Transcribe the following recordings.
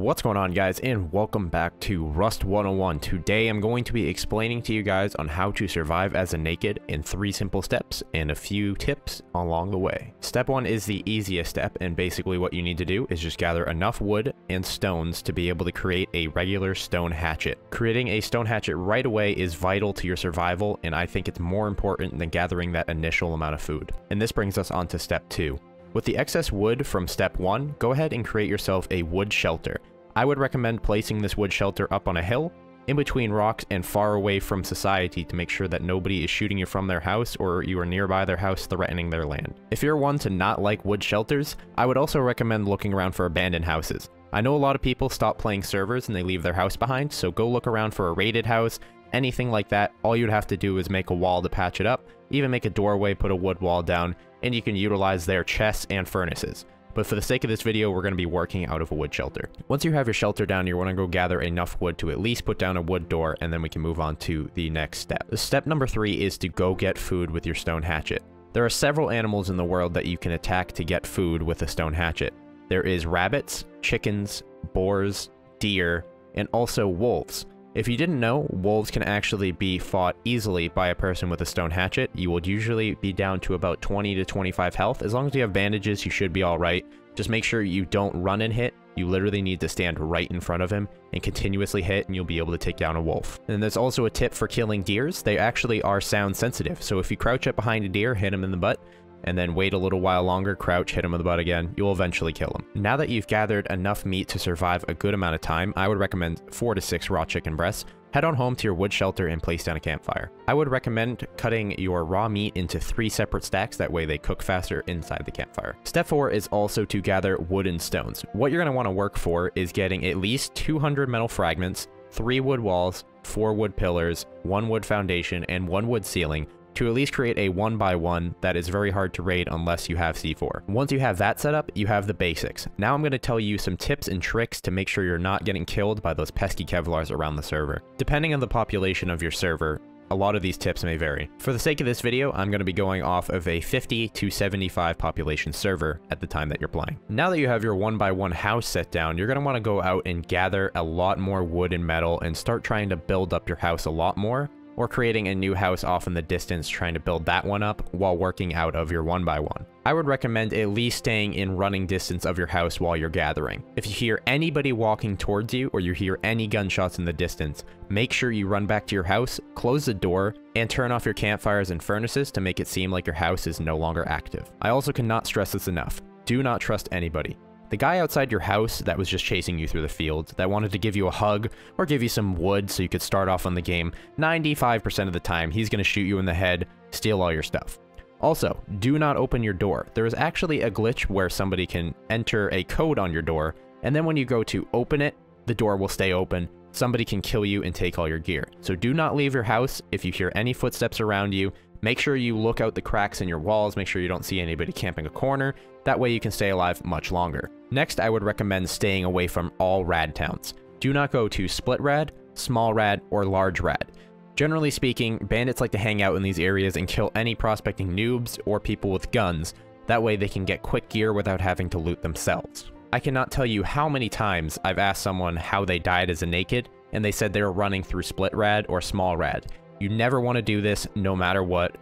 What's going on, guys, and welcome back to Rust 101. Today I'm going to be explaining to you guys on how to survive as a naked in 3 simple steps and a few tips along the way. Step 1 is the easiest step, and basically what you need to do is just gather enough wood and stones to be able to create a regular stone hatchet. Creating a stone hatchet right away is vital to your survival, and I think it's more important than gathering that initial amount of food. And this brings us on to step 2. With the excess wood from step 1, go ahead and create yourself a wood shelter. I would recommend placing this wood shelter up on a hill, in between rocks and far away from society to make sure that nobody is shooting you from their house or you are nearby their house threatening their land. If you're one to not like wood shelters, I would also recommend looking around for abandoned houses. I know a lot of people stop playing servers and they leave their house behind, so go look around for a raided house, anything like that. All you'd have to do is make a wall to patch it up, even make a doorway, put a wood wall down, and you can utilize their chests and furnaces. But for the sake of this video, we're going to be working out of a wood shelter. Once you have your shelter down, you want to go gather enough wood to at least put down a wood door, and then we can move on to the next step. Step number 3 is to go get food with your stone hatchet. There are several animals in the world that you can attack to get food with a stone hatchet. There is rabbits, chickens, boars, deer, and also wolves. If you didn't know, wolves can actually be fought easily by a person with a stone hatchet. You will usually be down to about 20 to 25 health. As long as you have bandages, you should be alright. Just make sure you don't run and hit. You literally need to stand right in front of him and continuously hit, and you'll be able to take down a wolf. And there's also a tip for killing deers. They actually are sound sensitive. So if you crouch up behind a deer, hit him in the butt, and then wait a little while longer, crouch, hit him in the butt again, you'll eventually kill him. Now that you've gathered enough meat to survive a good amount of time, I would recommend 4 to 6 raw chicken breasts. Head on home to your wood shelter and place down a campfire. I would recommend cutting your raw meat into 3 separate stacks, that way they cook faster inside the campfire. Step 4 is also to gather wood and stones. What you're going to want to work for is getting at least 200 metal fragments, 3 wood walls, 4 wood pillars, 1 wood foundation, and 1 wood ceiling, to at least create a 1x1 that is very hard to raid unless you have C4. Once you have that set up, you have the basics. Now I'm going to tell you some tips and tricks to make sure you're not getting killed by those pesky Kevlars around the server. Depending on the population of your server, a lot of these tips may vary. For the sake of this video, I'm going to be going off of a 50 to 75 population server at the time that you're playing. Now that you have your 1x1 house set down, you're going to want to go out and gather a lot more wood and metal and start trying to build up your house a lot more, or creating a new house off in the distance, trying to build that one up while working out of your 1x1. I would recommend at least staying in running distance of your house while you're gathering. If you hear anybody walking towards you or you hear any gunshots in the distance, make sure you run back to your house, close the door, and turn off your campfires and furnaces to make it seem like your house is no longer active. I also cannot stress this enough. Do not trust anybody. The guy outside your house that was just chasing you through the field, that wanted to give you a hug or give you some wood so you could start off on the game, 95% of the time he's going to shoot you in the head, steal all your stuff. Also, do not open your door. There is actually a glitch where somebody can enter a code on your door, and then when you go to open it, the door will stay open. Somebody can kill you and take all your gear. So do not leave your house. If you hear any footsteps around you, make sure you look out the cracks in your walls, make sure you don't see anybody camping a corner. That way you can stay alive much longer. Next, I would recommend staying away from all Rad Towns. Do not go to Split Rad, Small Rad, or Large Rad. Generally speaking, bandits like to hang out in these areas and kill any prospecting noobs or people with guns. That way they can get quick gear without having to loot themselves. I cannot tell you how many times I've asked someone how they died as a naked, and they said they were running through Split Rad or Small Rad. You never want to do this no matter what.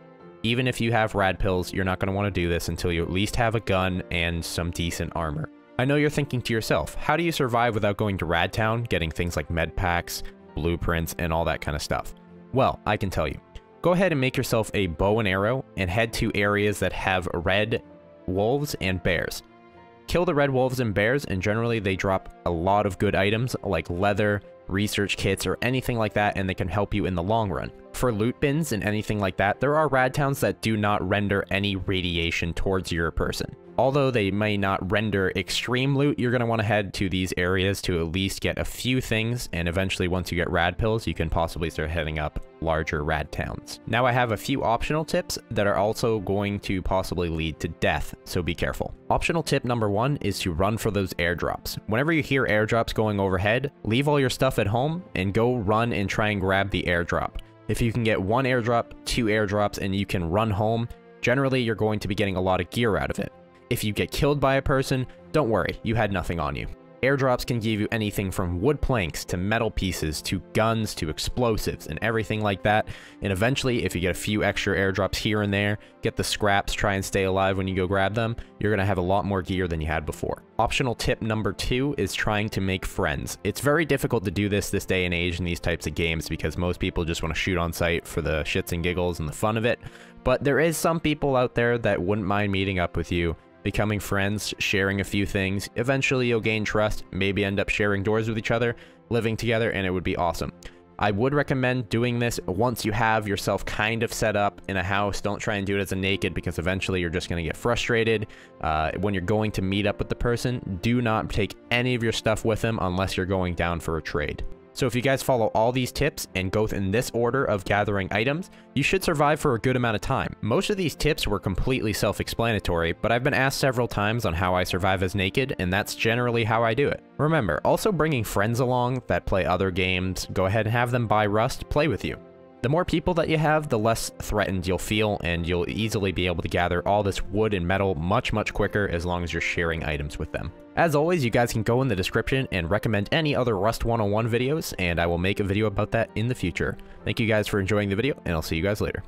Even if you have rad pills, you're not going to want to do this until you at least have a gun and some decent armor. I know you're thinking to yourself, how do you survive without going to Rad Town, getting things like med packs, blueprints, and all that kind of stuff? Well, I can tell you. Go ahead and make yourself a bow and arrow and head to areas that have red wolves and bears. Kill the red wolves and bears, and generally they drop a lot of good items like leather, research kits, or anything like that, and they can help you in the long run. For loot bins and anything like that, there are Rad Towns that do not render any radiation towards your person. Although they may not render extreme loot, you're going to want to head to these areas to at least get a few things, and eventually once you get rad pills, you can possibly start heading up larger Rad Towns. Now I have a few optional tips that are also going to possibly lead to death, so be careful. Optional tip number 1 is to run for those airdrops. Whenever you hear airdrops going overhead, leave all your stuff at home and go run and try and grab the airdrop. If you can get 1 airdrop, 2 airdrops, and you can run home, generally you're going to be getting a lot of gear out of it. If you get killed by a person, don't worry, you had nothing on you. Airdrops can give you anything from wood planks to metal pieces to guns to explosives and everything like that. And eventually, if you get a few extra airdrops here and there, get the scraps, try and stay alive when you go grab them, you're going to have a lot more gear than you had before. Optional tip number 2 is trying to make friends. It's very difficult to do this day and age in these types of games because most people just want to shoot on sight for the shits and giggles and the fun of it. But there is some people out there that wouldn't mind meeting up with you, becoming friends, sharing a few things. Eventually you'll gain trust, maybe end up sharing doors with each other, living together, and it would be awesome. I would recommend doing this once you have yourself kind of set up in a house. Don't try and do it as a naked because eventually you're just going to get frustrated. When you're going to meet up with the person, do not take any of your stuff with them unless you're going down for a trade. So if you guys follow all these tips and go in this order of gathering items, you should survive for a good amount of time. Most of these tips were completely self-explanatory, but I've been asked several times on how I survive as naked, and that's generally how I do it. Remember, also bringing friends along that play other games, go ahead and have them buy Rust, play with you. The more people that you have, the less threatened you'll feel, and you'll easily be able to gather all this wood and metal much quicker as long as you're sharing items with them. As always, you guys can go in the description and recommend any other Rust 101 videos, and I will make a video about that in the future. Thank you guys for enjoying the video, and I'll see you guys later.